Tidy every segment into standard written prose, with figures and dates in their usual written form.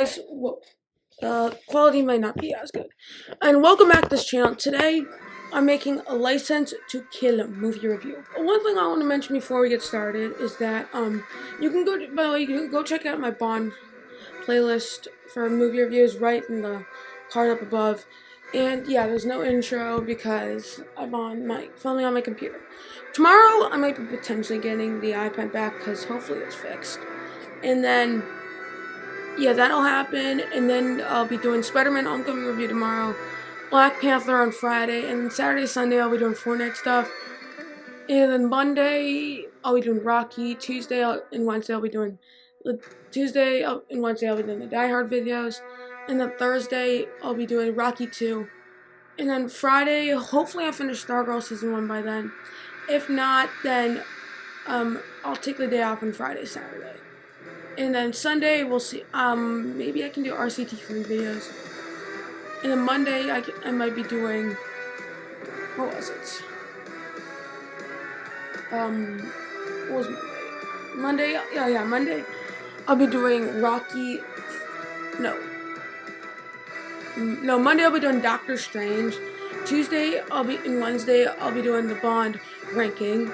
Guys, quality might not be as good. And welcome back to this channel. Today, I'm making a License to Kill movie review. One thing I want to mention before we get started is that you can go. By the way, you can go check out my Bond playlist for movie reviews right in the card up above. And yeah, there's no intro because I'm filming on my computer. Tomorrow, I might be potentially getting the iPad back because hopefully it's fixed. And then yeah, that'll happen, and then I'll be doing Spider-Man Homecoming review tomorrow, Black Panther on Friday, and Saturday, Sunday I'll be doing Fortnite stuff, and then Monday I'll be doing Rocky, and Wednesday I'll be doing the Die Hard videos, and then Thursday I'll be doing Rocky 2, and then Friday, hopefully I'll finish Stargirl Season 1 by then. If not, then I'll take the day off on Friday, Saturday. And then Sunday, we'll see. Maybe I can do RCT3 videos. And then Monday, I might be doing. What was it? What was Monday? Monday. I'll be doing Rocky. Monday I'll be doing Doctor Strange. And Wednesday I'll be doing the Bond ranking.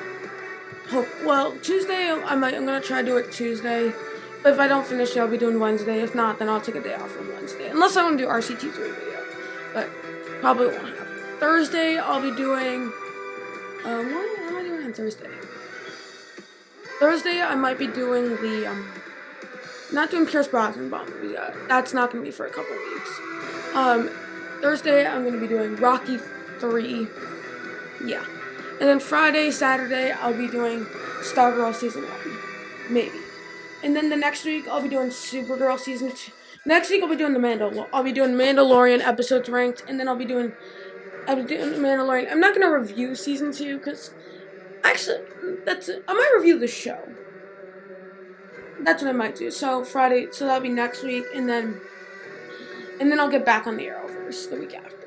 Tuesday I'm gonna try to do it Tuesday. But if I don't finish it, I'll be doing Wednesday. If not, then I'll take a day off on Wednesday. Unless I want to do RCT3 video. But probably won't happen. Thursday, I'll be doing... what am I doing on Thursday? Thursday, I might be doing the... not doing Pierce Brosnan Bond movie yet. That's not going to be for a couple weeks. Thursday, I'm going to be doing Rocky 3. Yeah. And then Friday, Saturday, I'll be doing Stargirl Season 1. Maybe. And then the next week, I'll be doing Supergirl Season 2. Next week, I'll be doing I'll be doing Mandalorian episodes ranked, and then I'll be doing Mandalorian. I'm not going to review Season 2, because, actually, I might review the show. That's what I might do. So, Friday, so that'll be next week, and then I'll get back on the Arrowverse the week after.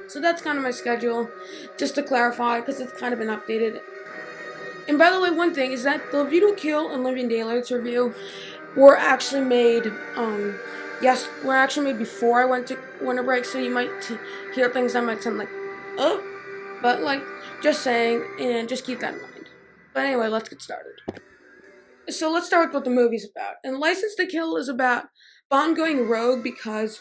So that's kind of my schedule, just to clarify, because it's kind of been updated. And by the way, one thing is that the View to Kill and Living Daylights review were actually made, were actually made before I went to winter break, so you might hear things that might sound like, oh, but just saying, and just keep that in mind. But anyway, let's get started. So let's start with what the movie's about. And License to Kill is about Bond going rogue because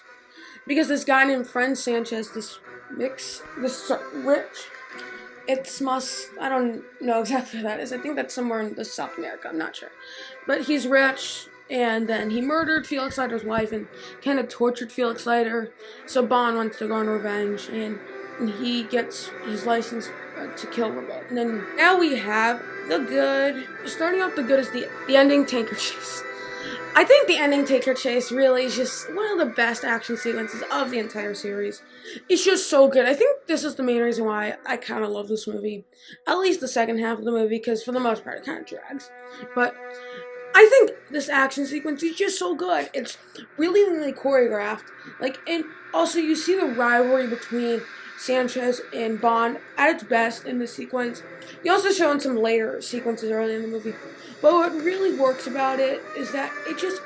this guy named Fred Sanchez, this rich, I don't know exactly where that is. I think that's somewhere in South America, I'm not sure. But he's rich, and then he murdered Felix Leiter's wife and kind of tortured Felix Leiter. So Bond wants to go on revenge, and he gets his license to kill revoked. And then now we have the good. Starting off the good is the ending tanker chase. I think the ending tanker chase really is just one of the best action sequences of the entire series. It's just so good. I think this is the main reason why I kind of love this movie. At least the second half of the movie, because for the most part it kind of drags. But I think this action sequence is just so good. It's really choreographed. And also you see the rivalry between Sanchez and Bond at its best in this sequence. You also show in some later sequences early in the movie. But what really works about it is that it just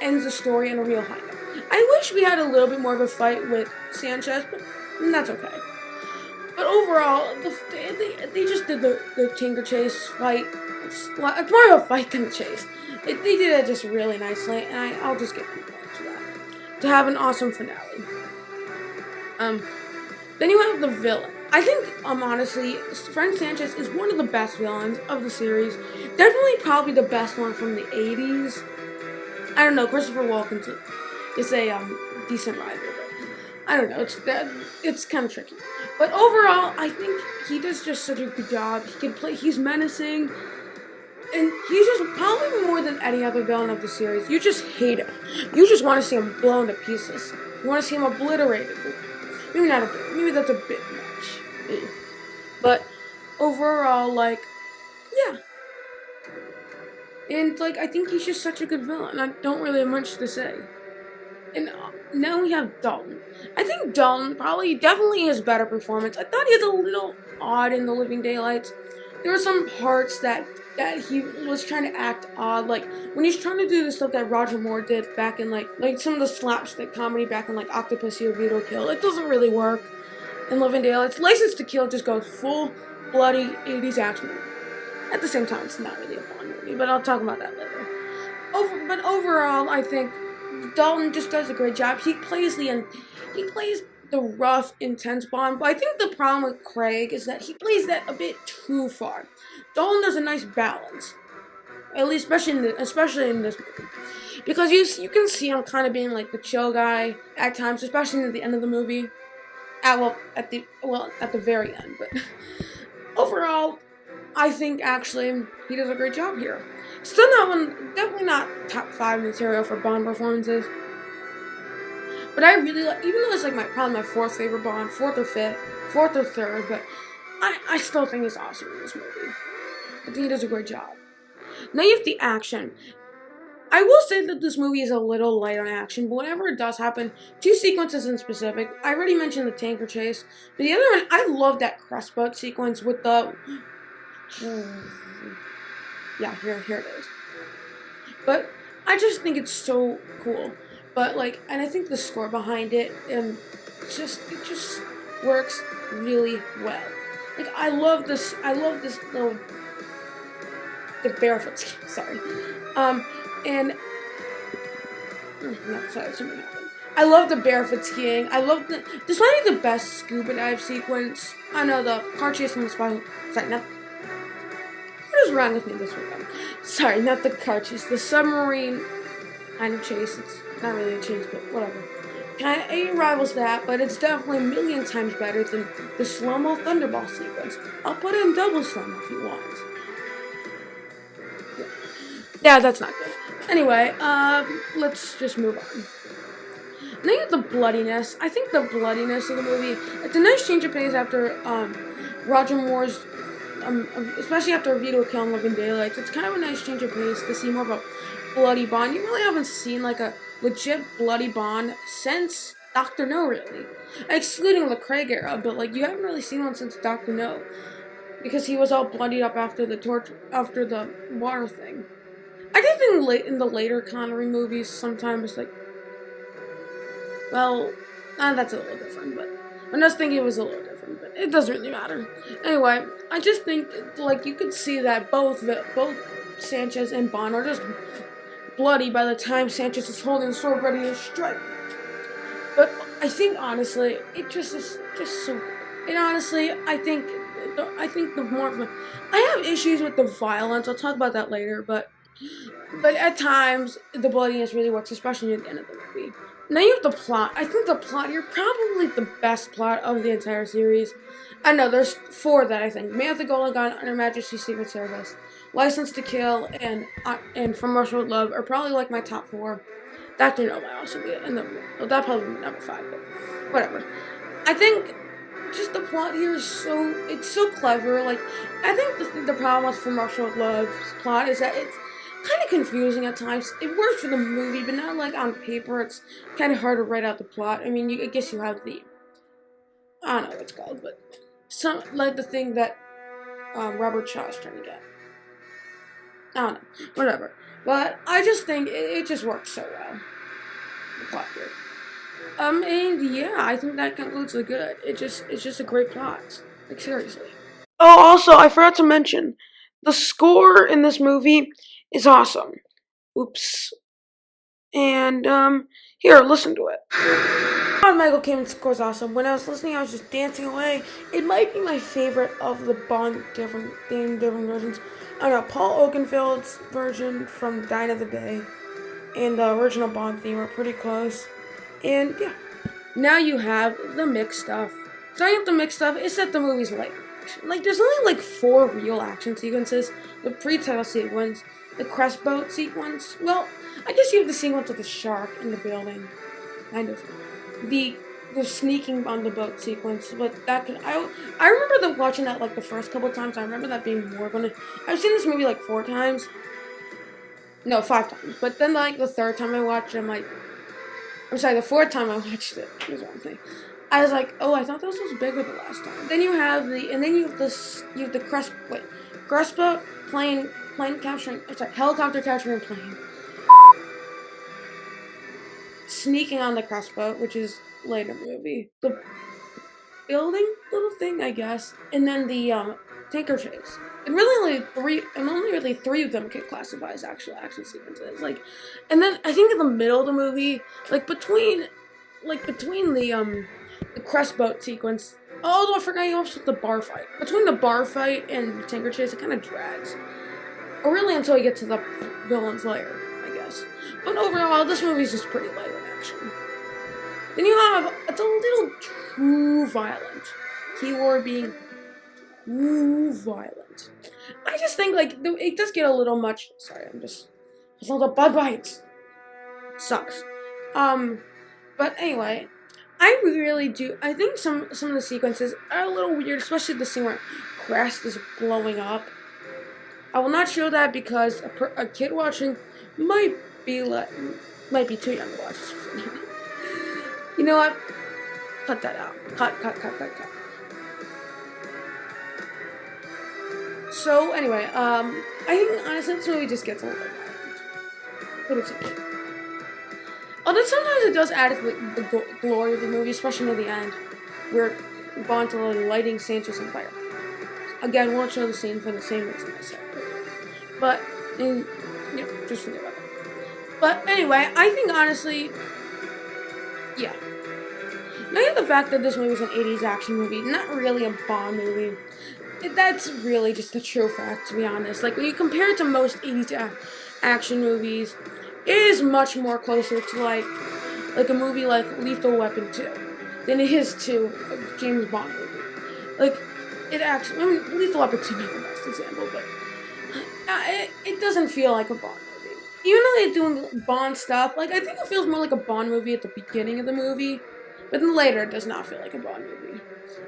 ends the story on a real high note. I wish we had a little bit more of a fight with Sanchez, but that's okay. But overall, they just did the Tinker Chase fight. It's more of a fight than a chase. They did it just really nicely, and I'll just give them points for that. To have an awesome finale. Then you have the villain. I think, honestly, Fred Sanchez is one of the best villains of the series. Definitely probably the best one from the 80s. I don't know, Christopher Walken is a decent rival, but I don't know, it's kind of tricky. But overall, I think he does just such a good job. He's menacing, and he's just probably more than any other villain of the series. You just hate him. You just want to see him blown to pieces. You want to see him obliterated. Maybe not maybe that's a bit much. But overall, yeah. And, I think he's just such a good villain. I don't really have much to say. And now we have Dalton. I think Dalton definitely has better performance. I thought he was a little odd in The Living Daylights. there were some parts that he was trying to act odd, like when he's trying to do the stuff that Roger Moore did back in like some of the slapstick comedy back in like Octopussy or Vito Kill. It doesn't really work in Living Daylights. License to Kill just goes full bloody 80s action movie. At the same time, it's not really a Bond movie, but I'll talk about that later. But overall, I think Dalton just does a great job. He plays the rough, intense Bond, but I think the problem with Craig is that he plays that a bit too far. Dalton does a nice balance, at least especially in this movie, because you can see him kind of being like the chill guy at times, especially at the end of the movie. At the very end, but overall, I think actually he does a great job here. Still definitely not top 5 material for Bond performances. But I really like, even though it's like probably my 4th favorite Bond, 4th or 3rd, but I still think it's awesome in this movie. I think he does a great job. Now you have the action. I will say that this movie is a little light on action, but whenever it does happen, 2 sequences in specific. I already mentioned the tanker chase, but the other one, I love that crest boat sequence with the... yeah, here it is. But I just think it's so cool. But and I think the score behind it, it just works really well. Like I love this little the barefoot skiing. Sorry, and no, sorry, something happened. I love the barefoot skiing. I love this might be the best scuba dive sequence. I know the car chase on the spy. Sorry, not. What is wrong with me this weekend? Sorry, not the car chase. The submarine kind of chase. It's not really a chase, but whatever. It rivals that, but it's definitely a million times better than the slow-mo Thunderball sequence. I'll put in double slow-mo if you want. Yeah, that's not good. Anyway, let's just move on. Now you have the bloodiness. I think the bloodiness of the movie, it's a nice change of pace after Roger Moore's, especially after Vito Kill and Living Daylights. It's kind of a nice change of pace to see more of a bloody Bond. You really haven't seen like a legit bloody Bond since Dr. No, really. Excluding the Craig era, but you haven't really seen one since Dr. No. Because he was all bloodied up after the water thing. I did think in the later Connery movies sometimes that's a little different, but I'm just thinking it was a little different, but it doesn't really matter. Anyway, I just think you could see that both Sanchez and Bond are just bloody by the time Sanchez is holding the sword ready to strike. But I think honestly, it just is just so good. And honestly, I think the more of I have issues with the violence. I'll talk about that later, but at times the bloodiness really works, especially at the end of the movie. Now you have the plot. I think the plot here probably the best plot of the entire series. I know there's 4 that I think: Man with the Golden Gun, Under Majesty's Secret Service, License to Kill, and From Russia with Love are probably my top 4. Dr. No might also be in that probably be number 5, but whatever. I think just the plot here is so clever. I think the problem with From Russia with Love's plot is that it's kind of confusing at times. It works for the movie, but not on paper. It's kind of hard to write out the plot. I mean, I guess you have I don't know what it's called, but the thing that Robert Shaw is trying to get. I don't know, whatever. But I just think it just works so well. The plot here. And yeah, I think that concludes the good. It's just a great plot. Seriously. Oh, also, I forgot to mention, the score in this movie is awesome. Oops. And, here, listen to it. Michael Caine's score is awesome. When I was listening, I was just dancing away. It might be my favorite of the Bond different versions. I don't know, Paul Oakenfold's version from Dine of the Bay and the original Bond theme are pretty close. And, yeah. Now you have the mixed stuff. Starting with the mixed stuff, it's that the movie's light action. There's only 4 real action sequences. The pre-title sequence, the crest boat sequence. Well, I guess you have the sequence with the shark in the building. Kind of. The sneaking on the boat sequence, but that could I remember watching that the first couple of times. I remember that being more fun. I've seen this movie 4 times. No, 5 times. But then the third time I watched it, I'm sorry, the 4th time I watched it. Was one thing. I was oh, I thought this was bigger the last time. Then you have the crest. Wait, Crossboat, plane capturing, helicopter capturing plane. Sneaking on the crossboat, which is later in the movie. The building little thing, I guess. And then the tanker chase. And only really three of them can classify as actual action sequences. And then I think in the middle of the movie, between the crossboat sequence. Although I forgot you also the bar fight. Between the bar fight and the tanker chase, it kind of drags. Or really until you get to the villain's lair, I guess. But overall, this movie's just pretty light in action. Then you have, it's a little too violent. Keyword being too violent. I just think, it does get a little much. Sorry, it's all the bug bites. It sucks. But anyway, I really do. I think some of the sequences are a little weird, especially the scene where Crest is blowing up. I will not show that because a kid watching might be too young to watch this. You know what? Cut that out. Cut. So anyway, I think honestly this movie just gets a little bit violent. But it's okay. Although sometimes it does add to the glory of the movie, especially near the end, where Bond's lighting Sanchez on fire. Again, won't show the scene for the same reason I said. But, just forget about it. But anyway, I think honestly, yeah. Now you have the fact that this movie is an 80s action movie, not really a Bond movie. That's really just a true fact, to be honest. When you compare it to most 80s action movies, it is much more closer to a movie like Lethal Weapon 2 than it is to a James Bond movie. Lethal Weapon 2 is the best example, but it doesn't feel like a Bond movie. Even though they're doing Bond stuff, I think it feels more like a Bond movie at the beginning of the movie, but then later it does not feel like a Bond movie.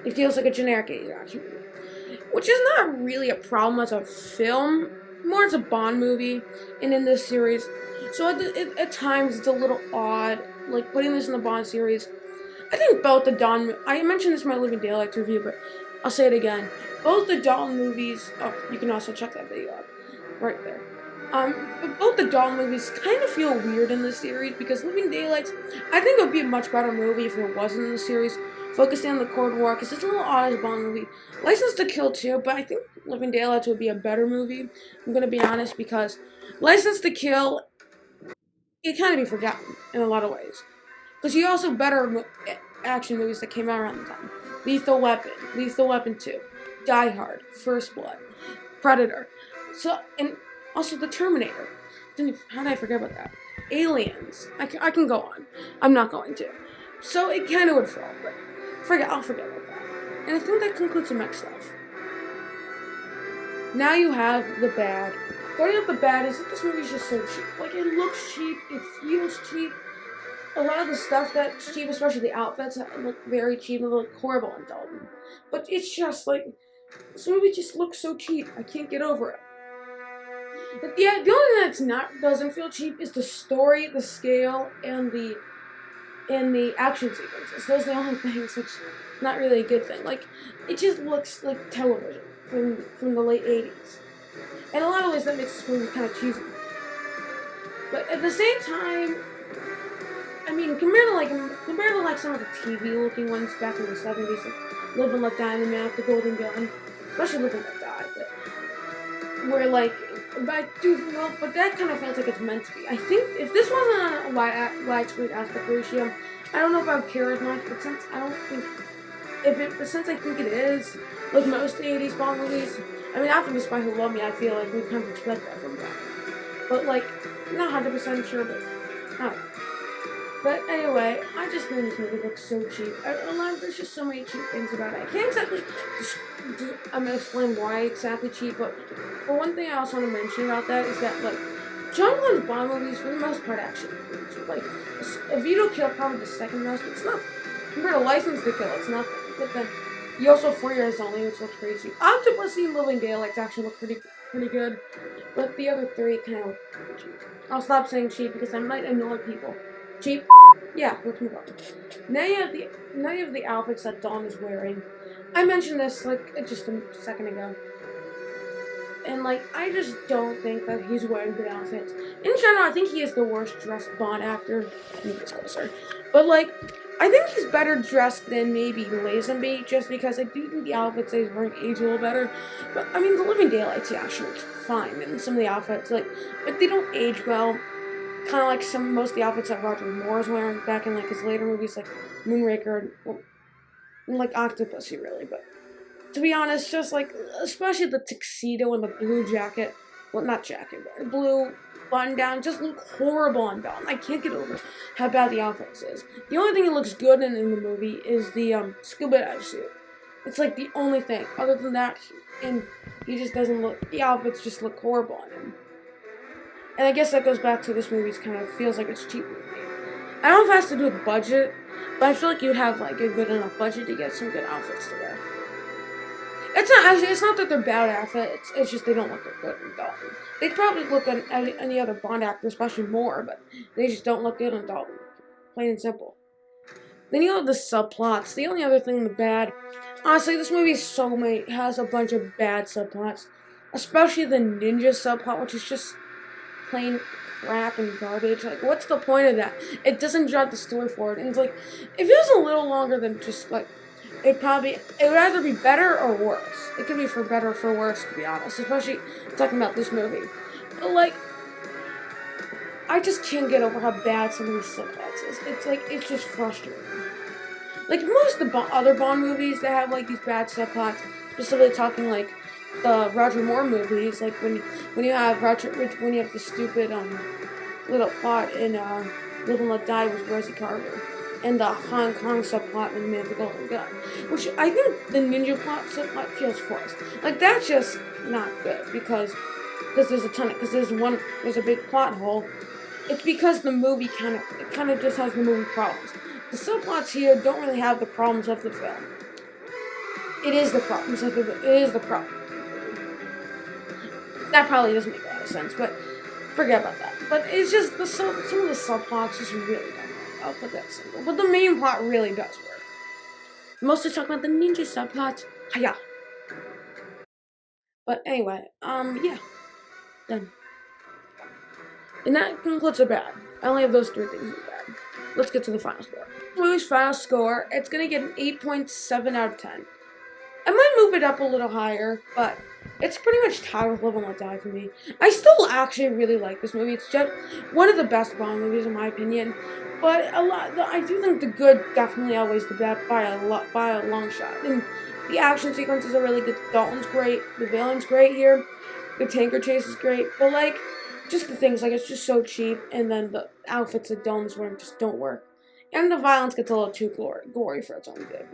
It feels like a generic 80s action movie, which is not really a problem as a film, more as a Bond movie, and in this series. So at times it's a little odd, putting this in the Bond series. I think both I mentioned this in my Living Daylights review, but I'll say it again. Both the Dalton movies, you can also check that video out, right there. But both the Dalton movies kind of feel weird in this series, because Living Daylights, I think it would be a much better movie if it wasn't in the series, focusing on the Cold War, because it's a little odd as a Bond movie. License to Kill too, but I think Living Daylights would be a better movie, I'm gonna be honest, because License to Kill, it kind of be forgotten in a lot of ways. Because you also better action movies that came out around the time. Lethal Weapon 2, Die Hard, First Blood, Predator. So, and also The Terminator. How did I forget about that? Aliens. I can go on. I'm not going to. So it kind of would fall, but I'll forget about that. And I think that concludes the mech stuff. Now you have the bad. Starting with the bad is that this movie is just so cheap. It looks cheap, it feels cheap. A lot of the stuff that's cheap, especially the outfits, look very cheap and look horrible on Dalton. But it's just this movie just looks so cheap. I can't get over it. But yeah, the only thing doesn't feel cheap is the story, the scale, and the action sequences. Those are the only things, which is not really a good thing. It just looks like television from the late 80s. And a lot of ways that makes this movie kind of cheesy. But at the same time, I mean, compared to some of the TV-looking ones back in the 70s, like Live and Let Die, The Man with the Golden Gun, especially Live and Let Die, but that kind of feels like it's meant to be. I think if this wasn't on a widescreen aspect ratio, I don't know if I would care as much, but since I think it is, like most 80s Bond movies, I mean, after Miss Spy Who Loved Me, I feel like we kind of expect that from them. But, not 100% sure, but, I don't know. But anyway, I just think this movie looks so cheap. There's just so many cheap things about it. I can't exactly explain why exactly cheap, but one thing I also want to mention about that is that, John Glen's Bond movies, for the most part, actually A Vito Kill, probably the second most, but it's not, compared to License to Kill, it's nothing. But then, you also 4 Years Only, which looks pretty cheap. Octopus and Living Daylights actually look pretty good, but the other three kind of look pretty cheap. I'll stop saying cheap because I might annoy people. Cheap? Yeah, let's move on. Now you have the outfits that Dawn is wearing. I mentioned this, just a second ago. and like I just don't think that he's wearing good outfits. In general, I think he is the worst dressed Bond actor. Move this closer, but like I think he's better dressed than maybe Lazenby, just because I do think the outfits that he's wearing age a little better. But I mean, the Living Daylights, he actually looks fine, and some of the outfits like, but they don't age well. Kind of like most of the outfits that Roger Moore is wearing back in like his later movies, like Moonraker, and like Octopussy, really, but. To be honest, just like, especially the tuxedo and the blue jacket, well, not jacket, but blue button down, just look horrible on Dalton. I can't get over how bad the outfit is. The only thing that looks good in the movie is the scuba dive suit. It's like the only thing. Other than that, and he just doesn't look, the outfits just look horrible on him. And I guess that goes back to this movie's kind of feels like it's cheap movie. I don't know if it has to do with budget, but I feel like you'd have like a good enough budget to get some good outfits to wear. It's not that they're bad outfits, it's just they don't look good in Dalton. They'd probably look at any other Bond actor, especially Moore, but they just don't look good in Dalton. Plain and simple. Then you have the subplots. The only other thing the bad, honestly, this movie has a bunch of bad subplots. Especially the ninja subplot, which is just plain crap and garbage. Like, what's the point of that? It doesn't drive the story forward. And it's like, if it was a little longer than just like, it would either be better or worse. It could be for better or for worse, to be honest. Especially talking about this movie. But like, I just can't get over how bad some of these subplots is. It's just frustrating. Like most of the other Bond movies that have like these bad subplots, specifically talking like the Roger Moore movies, like when you have the stupid little plot in Live and Let Die with Rosie Carver. And the Hong Kong subplot in The Man with the Golden Gun, which I think the ninja subplot feels forced. Like that's just not good because there's a big plot hole. It's because the movie kind of just has the movie problems. The subplots here don't really have the problems of the film. It is the problem. That probably doesn't make a lot of sense, but forget about that. But it's just some of the subplots just really don't. I'll put that simple. But the main plot really does work. Mostly talking about the ninja subplot. Hiya. But anyway, yeah. Done. And that concludes the bad. I only have those 3 things in bad. Let's get to the final score. The movie's final score, it's gonna get an 8.7 out of 10. I might move it up a little higher, but it's pretty much tied with Live and Let Die for me. I still actually really like this movie. It's just one of the best Bond movies in my opinion. But I do think the good definitely outweighs the bad by a long shot. And the action sequences are really good. Dalton's great. The villain's great here. The tanker chase is great. But like, just the things like it's just so cheap, and then the outfits that Dalton's wearing just don't work. And the violence gets a little too gory for its own good.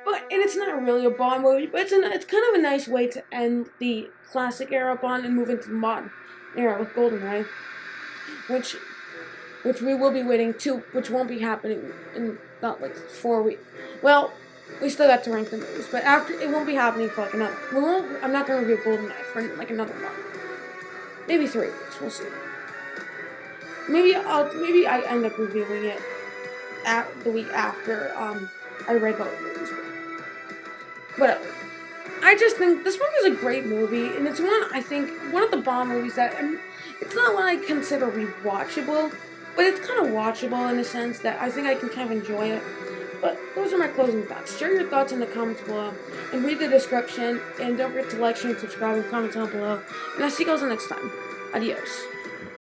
And it's not really a Bond movie, but it's kind of a nice way to end the classic era Bond and move into the modern era with GoldenEye, which we will be waiting to, which won't be happening in about like 4 weeks. Well, we still got to rank the movies, but after it won't be happening for like another. I'm not gonna review GoldenEye for like another month, maybe 3 weeks. We'll see. Maybe I end up reviewing it the week after I rank all the movies. Whatever. I just think this movie is a great movie, and it's one of the Bond movies that it's not what I consider rewatchable, but it's kind of watchable in a sense that I think I can kind of enjoy it. But those are my closing thoughts. Share your thoughts in the comments below, and read the description, and don't forget to like, share, and subscribe, and comment down below. And I'll see you guys next time. Adios.